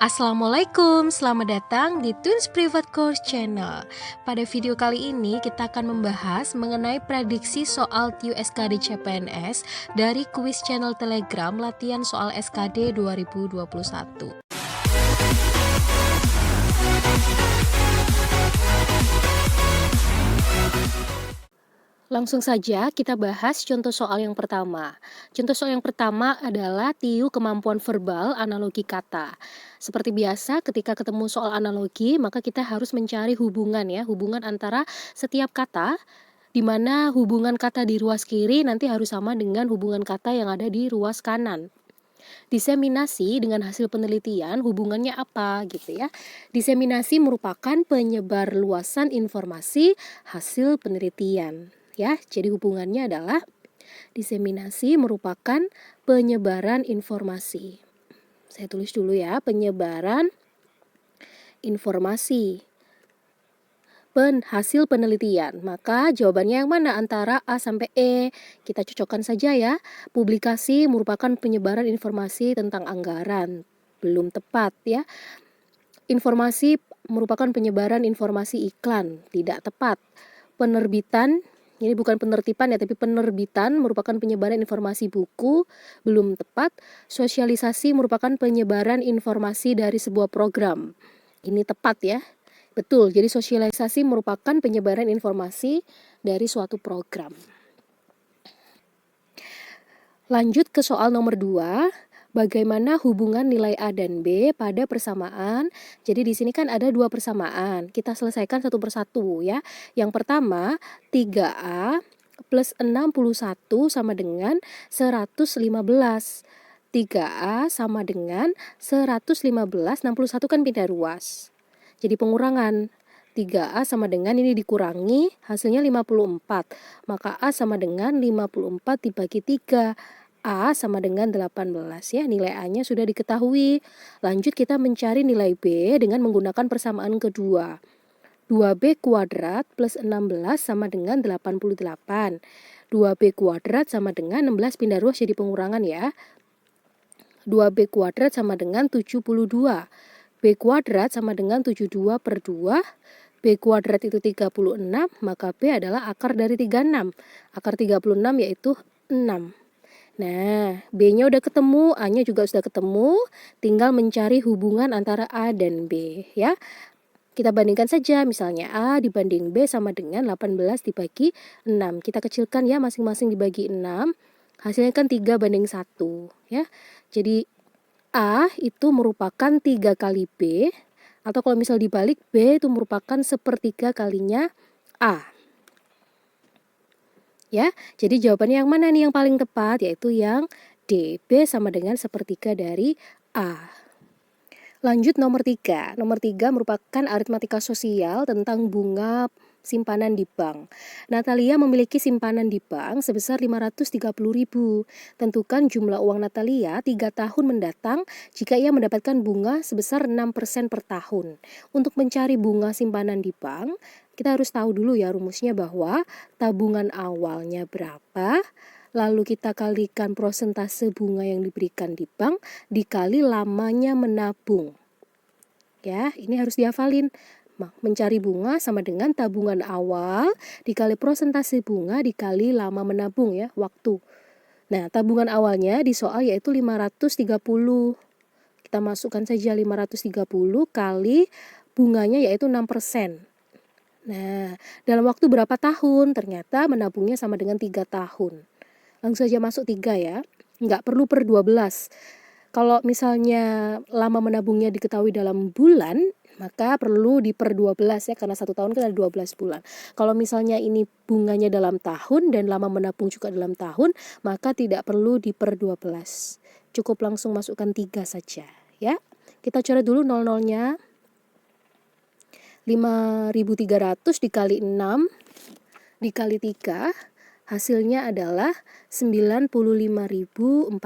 Assalamualaikum, selamat datang di Twins Private Course Channel. Pada video kali ini kita akan membahas mengenai prediksi soal TIU SKD CPNS dari kuis channel Telegram latihan soal SKD 2021. Langsung saja kita bahas contoh soal yang pertama. Contoh soal yang pertama adalah TIU kemampuan verbal analogi kata. Seperti biasa ketika ketemu soal analogi, maka kita harus mencari hubungan hubungan antara setiap kata, di mana hubungan kata di ruas kiri nanti harus sama dengan hubungan kata yang ada di ruas kanan. Diseminasi dengan hasil penelitian hubungannya apa gitu ya. Diseminasi merupakan penyebar luasan informasi hasil penelitian. Ya, jadi hubungannya adalah diseminasi merupakan penyebaran informasi. Saya tulis dulu ya, penyebaran informasi. Hasil penelitian. Maka jawabannya yang mana antara A sampai E? Kita cocokkan saja ya. Publikasi merupakan penyebaran informasi tentang anggaran. Belum tepat ya. Informasi merupakan penyebaran informasi iklan. Tidak tepat. Penerbitan, ini bukan penertiban ya, tapi penerbitan merupakan penyebaran informasi buku, belum tepat. Sosialisasi merupakan penyebaran informasi dari sebuah program. Ini tepat ya. Betul, jadi sosialisasi merupakan penyebaran informasi dari suatu program. Lanjut ke soal nomor 2. Bagaimana hubungan nilai A dan B pada persamaan? Jadi di sini kan ada dua persamaan. Kita selesaikan satu persatu ya. Yang pertama, 3A plus 61 sama dengan 115. 3A sama dengan 115, 61 kan pindah ruas. Jadi pengurangan. 3A sama dengan ini dikurangi, hasilnya 54. Maka A sama dengan 54 dibagi 3. A sama dengan 18 ya, nilai A-nya sudah diketahui. Lanjut kita mencari nilai B dengan menggunakan persamaan kedua. 2B kuadrat plus 16 sama dengan 88. 2B kuadrat sama dengan 16 pindah ruas jadi pengurangan ya. 2B kuadrat sama dengan 72. B kuadrat sama dengan 72 per 2. B kuadrat itu 36, maka B adalah akar dari 36. Akar 36 yaitu 6. Nah, B-nya udah ketemu, A-nya juga sudah ketemu, tinggal mencari hubungan antara A dan B ya. Kita bandingkan saja, misalnya A dibanding B sama dengan 18 dibagi 6. Kita kecilkan ya, masing-masing dibagi 6, hasilnya kan 3 banding 1 ya. Jadi A itu merupakan 3 kali B, atau kalau misal dibalik, B itu merupakan sepertiga kalinya A. Ya, jadi jawabannya yang mana nih yang paling tepat? Yaitu yang D, B sama dengan sepertiga dari A. Lanjut nomor 3. Nomor 3 merupakan aritmatika sosial tentang bunga simpanan di bank. Natalia memiliki simpanan di bank sebesar 530.000. Tentukan jumlah uang Natalia 3 tahun mendatang jika ia mendapatkan bunga sebesar 6% per tahun. Untuk mencari bunga simpanan di bank, kita harus tahu dulu ya rumusnya bahwa tabungan awalnya berapa, lalu kita kalikan prosentase bunga yang diberikan di bank dikali lamanya menabung. Ya, ini harus dihafalin. Mencari bunga sama dengan tabungan awal dikali prosentase bunga dikali lama menabung ya, waktu. Nah, tabungan awalnya di soal yaitu 530. Kita masukkan saja 530 kali bunganya yaitu 6%. Nah, dalam waktu berapa tahun? Ternyata menabungnya sama dengan 3 tahun. Langsung saja masuk 3 ya. Nggak perlu per 12. Kalau misalnya lama menabungnya diketahui dalam bulan, maka perlu di per 12 ya, karena 1 tahun kan ada 12 bulan. Kalau misalnya ini bunganya dalam tahun dan lama menabung juga dalam tahun, maka tidak perlu di per 12. Cukup langsung masukkan 3 saja ya. Kita coret dulu 00-nya. 5.300 dikali 6 dikali 3, hasilnya adalah 95.400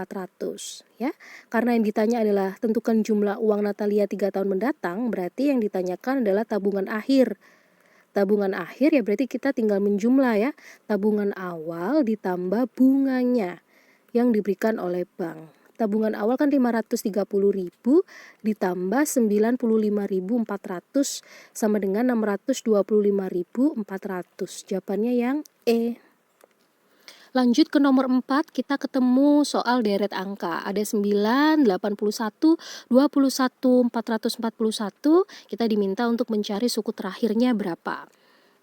ya. Karena yang ditanya adalah tentukan jumlah uang Natalia 3 tahun mendatang, berarti yang ditanyakan adalah tabungan akhir. Tabungan akhir ya berarti kita tinggal menjumlah ya. Tabungan awal ditambah bunganya yang diberikan oleh bank. Tabungan awal kan 530.000 ditambah 95.400 sama dengan 625.400. Jawabannya yang E. Lanjut ke nomor 4, kita ketemu soal deret angka. Ada 9, 81, 21, 441. Kita diminta untuk mencari suku terakhirnya berapa.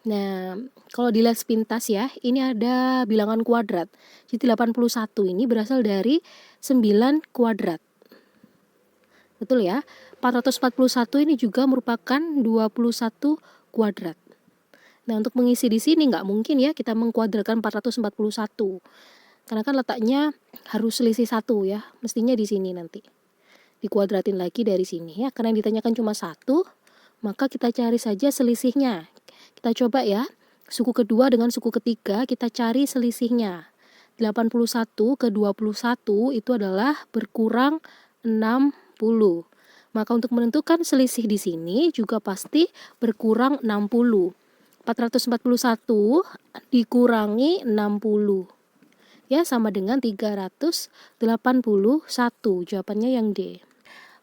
Nah, kalau dilihat sepintas ya, ini ada bilangan kuadrat. Jadi 81 ini berasal dari 9 kuadrat. Betul ya? 441 ini juga merupakan 21 kuadrat. Nah, untuk mengisi di sini nggak mungkin ya kita mengkuadratkan 441. Karena kan letaknya harus selisih 1 ya. Mestinya di sini nanti. Dikuadratin lagi dari sini ya. Karena yang ditanyakan cuma 1, maka kita cari saja selisihnya. Kita coba ya. Suku kedua dengan suku ketiga kita cari selisihnya. 81 ke 21 itu adalah berkurang 60. Maka untuk menentukan selisih di sini juga pasti berkurang 60. 441 dikurangi 60. Ya, sama dengan 381. Jawabannya yang D.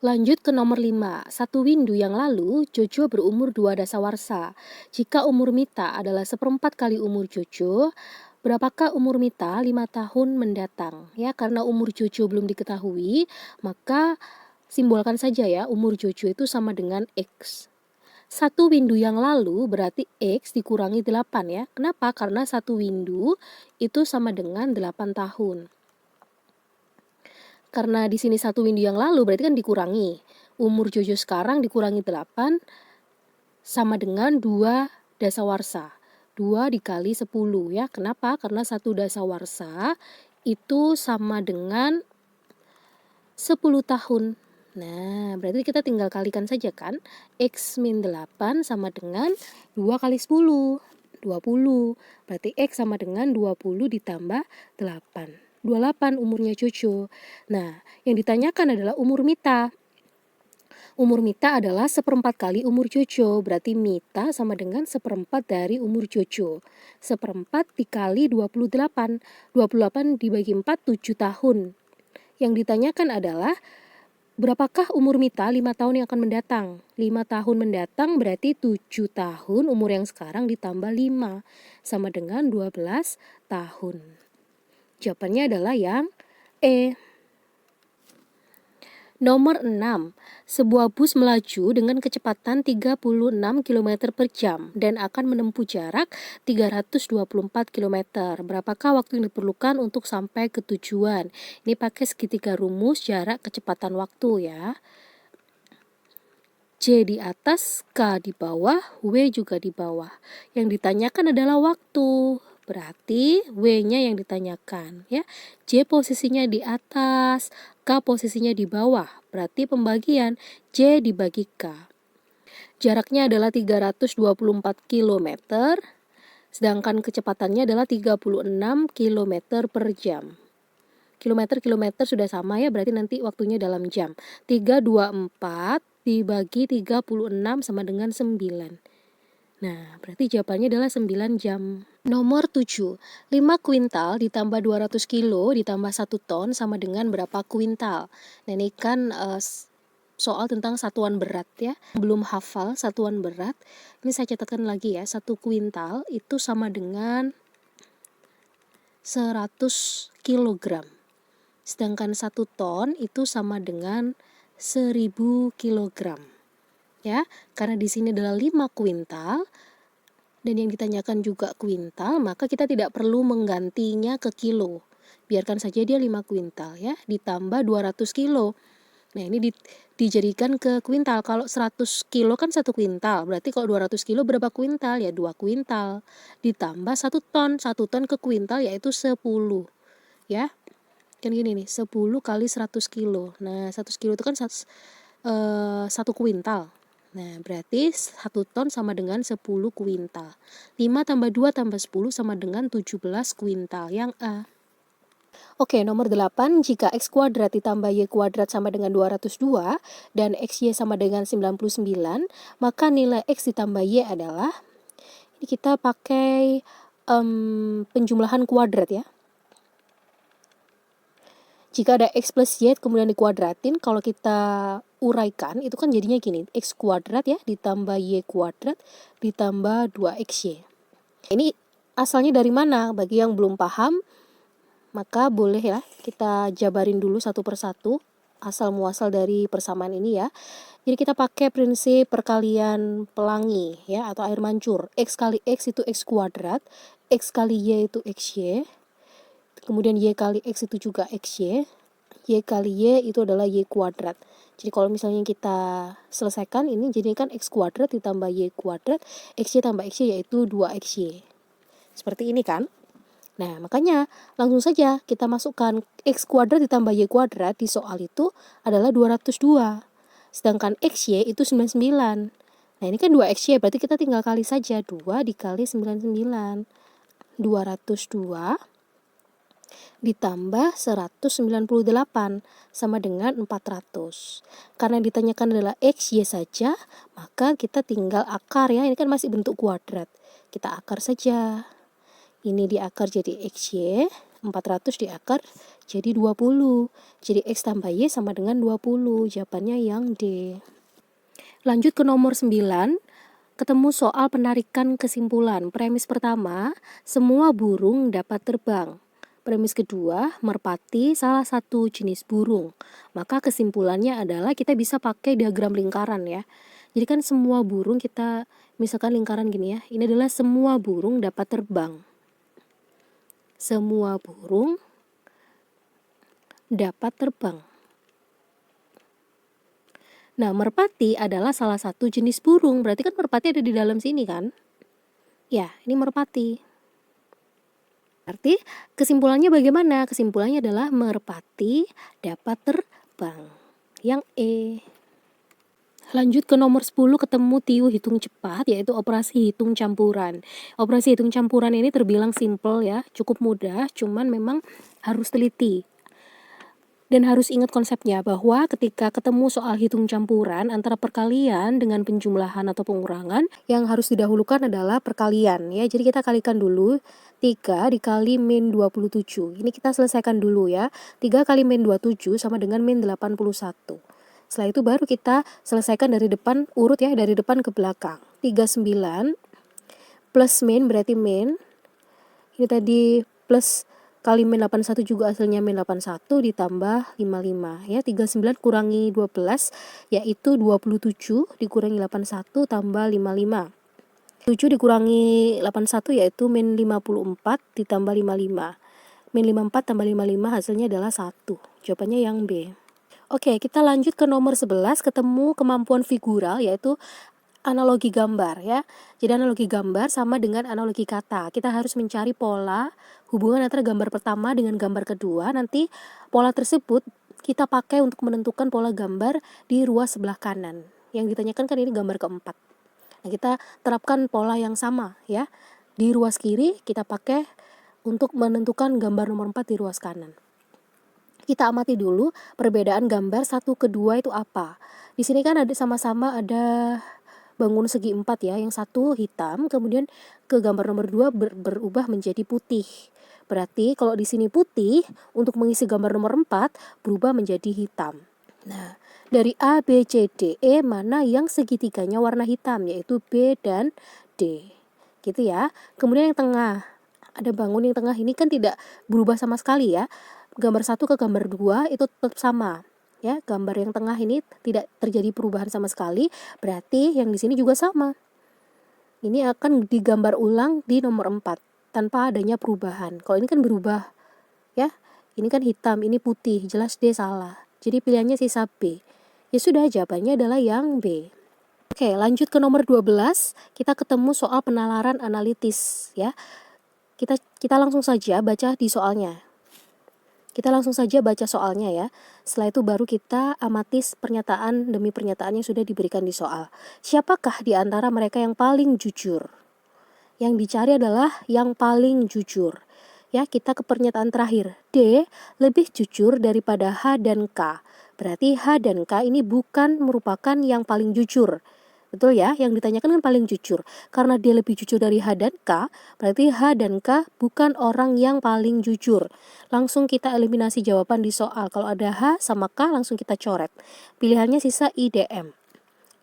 Lanjut ke nomor 5. Satu windu yang lalu, Jojo berumur 2 dasawarsa. Jika umur Mita adalah 1/4 kali umur Jojo, berapakah umur Mita 5 tahun mendatang? Ya, karena umur Jojo belum diketahui, maka simbolkan saja ya, umur Jojo itu sama dengan X. Satu windu yang lalu berarti X dikurangi 8 ya. Kenapa? Karena satu windu itu sama dengan 8 tahun. Karena di sini satu windu yang lalu berarti kan dikurangi. Umur Jojo sekarang dikurangi 8 sama dengan 2 dasawarsa. 2 dikali 10 ya. Kenapa? Karena 1 dasawarsa itu sama dengan 10 tahun. Nah, berarti kita tinggal kalikan saja kan. X min 8 sama dengan 2 kali 10. 20. Berarti X sama dengan 20 ditambah 8. 28 umurnya Jojo. Nah, yang ditanyakan adalah umur Mita. Umur Mita adalah 1/4 kali umur Jojo. Berarti Mita sama dengan 1/4 dari umur Jojo. 1/4 dikali 28. 28 dibagi 4, 7 tahun. Yang ditanyakan adalah berapakah umur Mita 5 tahun yang akan mendatang? 5 tahun mendatang berarti 7 tahun umur yang sekarang ditambah 5. Sama dengan 12 tahun. Jawabannya adalah yang E. Nomor 6. Sebuah bus melaju dengan kecepatan 36 km per jam dan akan menempuh jarak 324 km. Berapakah waktu yang diperlukan untuk sampai ke tujuan? Ini pakai segitiga rumus jarak kecepatan waktu ya. J di atas, K di bawah, W juga di bawah. Yang ditanyakan adalah waktu. Berarti W-nya yang ditanyakan ya. J posisinya di atas, K posisinya di bawah. Berarti pembagian J dibagi K. Jaraknya adalah 324 km, sedangkan kecepatannya adalah 36 km per jam. Kilometer sudah sama ya, berarti nanti waktunya dalam jam. 324 dibagi 36 sama dengan 9. Nah, berarti jawabannya adalah 9 jam. Nomor 7. 5 kuintal ditambah 200 kilo ditambah 1 ton sama dengan berapa kuintal? Nah, ini kan soal tentang satuan berat ya. Belum hafal satuan berat. Ini saya catatkan lagi ya. 1 kuintal itu sama dengan 100 kilogram. Sedangkan 1 ton itu sama dengan 1000 kilogram. Ya, karena di sini adalah 5 kuintal dan yang ditanyakan juga kuintal, maka kita tidak perlu menggantinya ke kilo. Biarkan saja dia 5 kuintal ya, ditambah 200 kilo. Nah, ini dijadikan ke kuintal. Kalau 100 kilo kan 1 kuintal. Berarti kalau 200 kilo berapa kuintal? Ya 2 kuintal. Ditambah 1 ton. 1 ton ke kuintal yaitu 10. Ya. Kan gini nih, 10 kali 100 kilo. Nah, 100 kilo itu kan 1 kuintal. Nah, berarti 1 ton sama dengan 10 kuintal. 5 tambah 2 tambah 10 sama dengan 17 kuintal. Yang A. Oke, nomor 8. Jika X kuadrat ditambah Y kuadrat sama dengan 202 dan XY sama dengan 99, maka nilai X ditambah Y adalah, ini kita pakai penjumlahan kuadrat ya. Jika ada X plus Y kemudian dikuadratin, kalau kita uraikan itu kan jadinya gini, X kuadrat ya ditambah Y kuadrat ditambah 2XY. Ini asalnya dari mana? Bagi yang belum paham, maka boleh ya kita jabarin dulu satu persatu asal muasal dari persamaan ini ya. Jadi kita pakai prinsip perkalian pelangi ya atau air mancur. X kali X itu X kuadrat, X kali Y itu XY, kemudian Y kali X itu juga XY, Y kali Y itu adalah Y kuadrat. Jadi kalau misalnya kita selesaikan ini jadi kan X kuadrat ditambah Y kuadrat, XY tambah XY yaitu 2XY. Seperti ini kan? Nah, makanya langsung saja kita masukkan X kuadrat ditambah Y kuadrat di soal itu adalah 202. Sedangkan XY itu 99. Nah, ini kan 2XY, berarti kita tinggal kali saja. 2 dikali 99. 202 ditambah 198 sama dengan 400. Karena yang ditanyakan adalah XY saja, maka kita tinggal akar ya. Ini kan masih bentuk kuadrat. Kita akar saja. Ini diakar jadi XY, 400 diakar jadi 20. Jadi X tambah Y sama dengan 20. Jawabannya yang D. Lanjut ke nomor 9. Ketemu soal penarikan kesimpulan. Premis pertama, semua burung dapat terbang. Premis kedua, merpati salah satu jenis burung. Maka kesimpulannya adalah kita bisa pakai diagram lingkaran ya. Jadi kan semua burung kita, misalkan lingkaran gini ya, ini adalah semua burung dapat terbang. Semua burung dapat terbang. Nah, merpati adalah salah satu jenis burung. Berarti kan merpati ada di dalam sini kan? Ya, ini merpati. Berarti kesimpulannya bagaimana? Kesimpulannya adalah merpati dapat terbang. Yang E. Lanjut ke nomor 10, ketemu Tiu hitung cepat, yaitu operasi hitung campuran. Operasi hitung campuran ini terbilang simple ya, cukup mudah, cuman memang harus teliti. Dan harus ingat konsepnya bahwa ketika ketemu soal hitung campuran antara perkalian dengan penjumlahan atau pengurangan, yang harus didahulukan adalah perkalian ya. Jadi kita kalikan dulu 3 dikali min 27. Ini kita selesaikan dulu ya. 3 kali min 27 sama dengan min 81. Setelah itu baru kita selesaikan dari depan, urut ya, dari depan ke belakang. 39 plus min berarti min. Ini tadi plus kali min 81 juga hasilnya min 81 ditambah 55 ya. 39 kurangi 12 yaitu 27 dikurangi 81 tambah 55. 7 dikurangi 81 yaitu min 54 ditambah 55. Min 54 tambah 55 hasilnya adalah 1. Jawabannya yang B. Oke, kita lanjut ke nomor 11, ketemu kemampuan figural yaitu analogi gambar ya. Jadi analogi gambar sama dengan analogi kata. Kita harus mencari pola hubungan antara gambar pertama dengan gambar kedua. Nanti pola tersebut kita pakai untuk menentukan pola gambar di ruas sebelah kanan. Yang ditanyakan kan ini gambar keempat. Nah, kita terapkan pola yang sama ya. Di ruas kiri kita pakai untuk menentukan gambar nomor 4 di ruas kanan. Kita amati dulu perbedaan gambar satu kedua itu apa. Di sini kan ada sama-sama ada bangun segi 4 ya. Yang satu hitam, kemudian ke gambar nomor 2 berubah menjadi putih. Berarti kalau di sini putih, untuk mengisi gambar nomor 4 berubah menjadi hitam. Nah, dari A, B, C, D, E mana yang segitiganya warna hitam, yaitu B dan D. Gitu ya. Kemudian yang tengah, ada bangun yang tengah ini kan tidak berubah sama sekali ya. Gambar 1 ke gambar 2 itu tetap sama. Ya, gambar yang tengah ini tidak terjadi perubahan sama sekali, berarti yang di sini juga sama. Ini akan digambar ulang di nomor 4 tanpa adanya perubahan. Kalau ini kan berubah. Ya. Ini kan hitam, ini putih, jelas D salah. Jadi pilihannya sisa B. Ya sudah, jawabannya adalah yang B. Oke, lanjut ke nomor 12. Kita ketemu soal penalaran analitis ya. Kita langsung saja baca di soalnya. Kita langsung saja baca soalnya ya. Setelah itu baru kita amati pernyataan demi pernyataan yang sudah diberikan di soal. Siapakah di antara mereka yang paling jujur? Yang dicari adalah yang paling jujur. Ya, kita ke pernyataan terakhir. D lebih jujur daripada H dan K. Berarti H dan K ini bukan merupakan yang paling jujur. Betul ya? Yang ditanyakan kan paling jujur. Karena dia lebih jujur dari H dan K, berarti H dan K bukan orang yang paling jujur. Langsung kita eliminasi jawaban di soal. Kalau ada H sama K langsung kita coret. Pilihannya sisa I, D, M.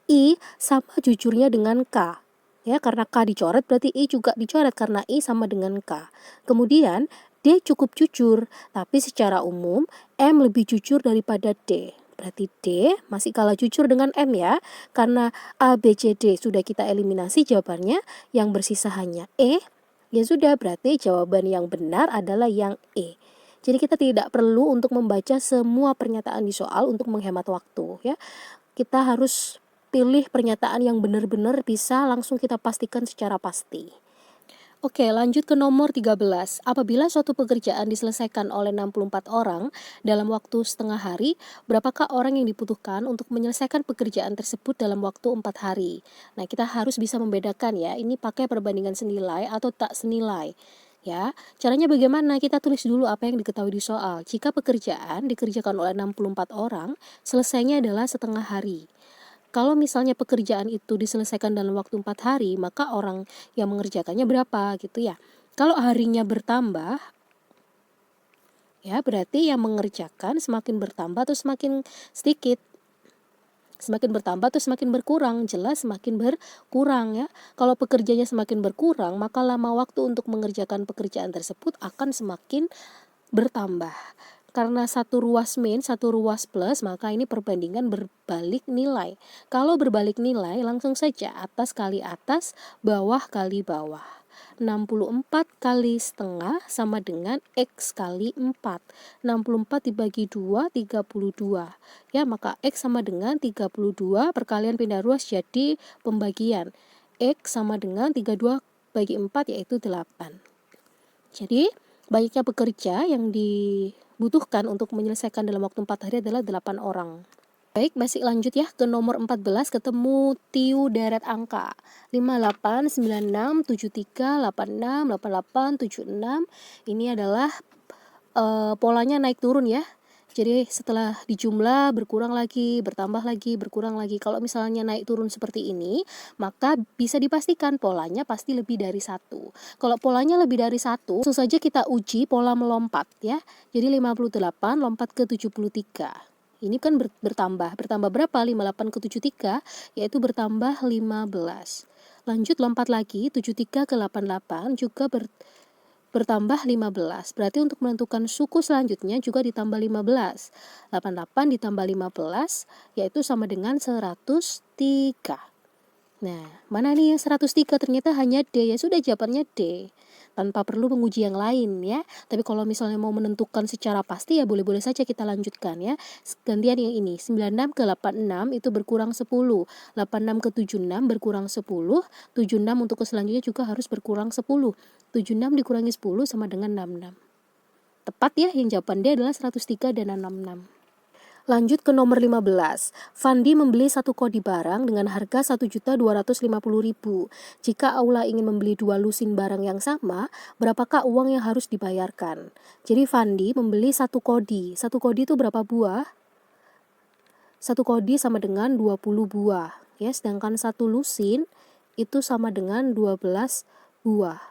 I sama jujurnya dengan K. Ya, karena K dicoret berarti I juga dicoret karena I sama dengan K. Kemudian D cukup jujur, tapi secara umum M lebih jujur daripada D. Berarti D masih kalah jujur dengan M ya. Karena A, B, C, D sudah kita eliminasi jawabannya, yang bersisa hanya E. Ya sudah, berarti jawaban yang benar adalah yang E. Jadi kita tidak perlu untuk membaca semua pernyataan di soal untuk menghemat waktu ya. Kita harus pilih pernyataan yang benar-benar bisa langsung kita pastikan secara pasti. Oke, lanjut ke nomor 13. Apabila suatu pekerjaan diselesaikan oleh 64 orang dalam waktu setengah hari, berapakah orang yang dibutuhkan untuk menyelesaikan pekerjaan tersebut dalam waktu 4 hari? Nah, kita harus bisa membedakan ya, ini pakai perbandingan senilai atau tak senilai. Ya, caranya bagaimana? Kita tulis dulu apa yang diketahui di soal. Jika pekerjaan dikerjakan oleh 64 orang, selesainya adalah setengah hari. Kalau misalnya pekerjaan itu diselesaikan dalam waktu 4 hari, maka orang yang mengerjakannya berapa gitu ya. Kalau harinya bertambah, ya berarti yang mengerjakan semakin bertambah atau semakin sedikit. Semakin bertambah atau semakin berkurang, jelas semakin berkurang ya. Kalau pekerjanya semakin berkurang, maka lama waktu untuk mengerjakan pekerjaan tersebut akan semakin bertambah. Karena satu ruas min, satu ruas plus, maka ini perbandingan berbalik nilai. Kalau berbalik nilai, langsung saja atas kali atas, bawah kali bawah. 64 kali setengah sama dengan X kali 4. 64 dibagi 2, 32. Ya, maka X sama dengan 32, perkalian pindah ruas jadi pembagian. X sama dengan 32 bagi 4 yaitu 8. Jadi, banyaknya pekerja yang dibutuhkan untuk menyelesaikan dalam waktu 4 hari adalah 8 orang. Baik, masih lanjut ya ke nomor 14, ketemu tiu deret angka 58, 96, 73, 86, 88, 76. Ini adalah polanya naik turun ya. Jadi setelah dijumlah berkurang lagi, bertambah lagi, berkurang lagi. Kalau misalnya naik turun seperti ini, maka bisa dipastikan polanya pasti lebih dari 1. Kalau polanya lebih dari 1, langsung saja kita uji pola melompat ya. Jadi 58 lompat ke 73. Ini kan bertambah. Bertambah berapa? 58 ke 73, yaitu bertambah 15. Lanjut lompat lagi, 73 ke 88 juga bertambah 15. Berarti untuk menentukan suku selanjutnya juga ditambah 15. 88 ditambah 15 yaitu sama dengan 103. Nah, mana nih yang 103? Ternyata hanya D. Ya sudah, jawabannya D. Tanpa perlu menguji yang lain ya. Tapi kalau misalnya mau menentukan secara pasti ya boleh-boleh saja kita lanjutkan ya. Gantian yang ini. 96 ke 86 itu berkurang 10. 86 ke 76 berkurang 10. 76 untuk ke selanjutnya juga harus berkurang 10. 76 dikurangi 10 sama dengan 66. Tepat ya, yang jawaban D adalah 103 dan 66. Lanjut ke nomor 15. Fandi membeli satu kodi barang dengan harga 1.250.000. Jika Aula ingin membeli 2 lusin barang yang sama, berapakah uang yang harus dibayarkan? Jadi Fandi membeli satu kodi. Satu kodi itu berapa buah? Satu kodi sama dengan 20 buah. Ya, sedangkan satu lusin itu sama dengan 12 buah.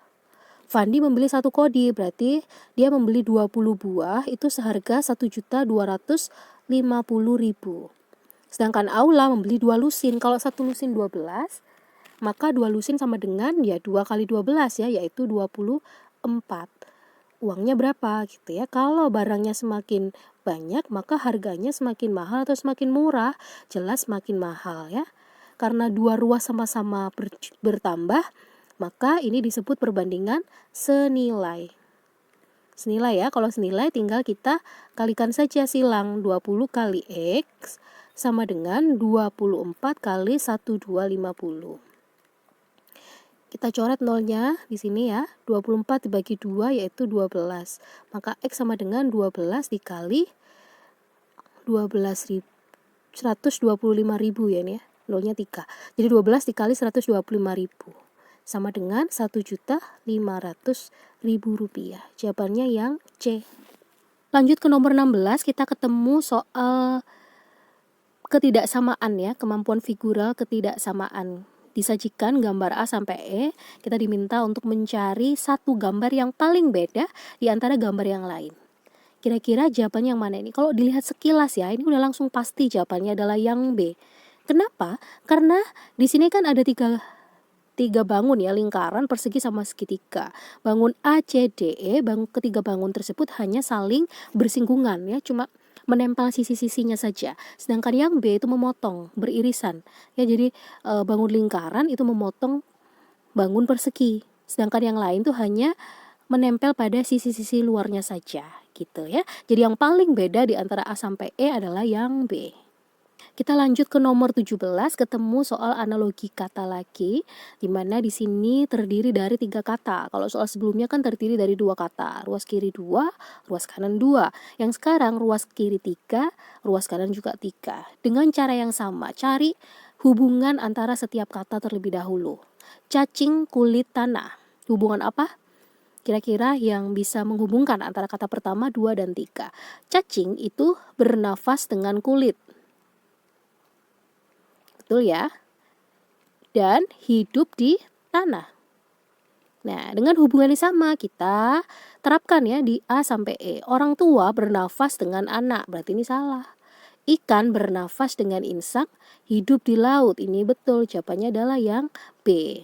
Fandi membeli satu kodi, berarti dia membeli 20 buah, itu seharga 1.250.000. Sedangkan Aula membeli 2 lusin. Kalau satu lusin 12, maka 2 lusin sama dengan ya 2 kali 12 ya, yaitu 24. Uangnya berapa gitu ya. Kalau barangnya semakin banyak, maka harganya semakin mahal atau semakin murah? Jelas semakin mahal ya. Karena dua ruas sama-sama bertambah, maka ini disebut perbandingan senilai. Senilai ya, kalau senilai tinggal kita kalikan saja silang. 20 kali X sama dengan 24 kali 1250. Kita coret nolnya di sini ya. 24 dibagi 2 yaitu 12. Maka X sama dengan 12 dikali 12.000, 125.000 ya ini ya. Nolnya 3. Jadi 12 dikali 125.000 sama dengan 1.500.000 rupiah. Jawabannya yang C. Lanjut ke nomor 16, kita ketemu soal ketidaksamaan ya, kemampuan figural ketidaksamaan. Disajikan gambar A sampai E, kita diminta untuk mencari satu gambar yang paling beda di antara gambar yang lain. Kira-kira jawabannya yang mana ini? Kalau dilihat sekilas ya, ini udah langsung pasti jawabannya adalah yang B. Kenapa? Karena di sini kan ada tiga bangun ya, lingkaran, persegi sama segitiga. Bangun A, C, D, E, ketiga bangun tersebut hanya saling bersinggungan ya, cuma menempel sisi-sisinya saja. Sedangkan yang B itu memotong, beririsan. Ya, jadi bangun lingkaran itu memotong bangun persegi. Sedangkan yang lain tuh hanya menempel pada sisi-sisi luarnya saja, gitu ya. Jadi yang paling beda di antara A sampai E adalah yang B. Kita lanjut ke nomor 17, ketemu soal analogi kata lagi, di mana di sini terdiri dari 3 kata. Kalau soal sebelumnya kan terdiri dari 2 kata, ruas kiri 2, ruas kanan 2. Yang sekarang ruas kiri 3, ruas kanan juga 3. Dengan cara yang sama, cari hubungan antara setiap kata terlebih dahulu. Cacing kulit tanah. Hubungan apa? Kira-kira yang bisa menghubungkan antara kata pertama, 2, dan 3. Cacing itu bernafas dengan kulit. Betul ya? Dan hidup di tanah. Nah, dengan hubungan yang sama kita terapkan ya di A sampai E. Orang tua bernafas dengan anak, berarti ini salah. Ikan bernafas dengan insang, hidup di laut. Ini betul, jawabannya adalah yang B.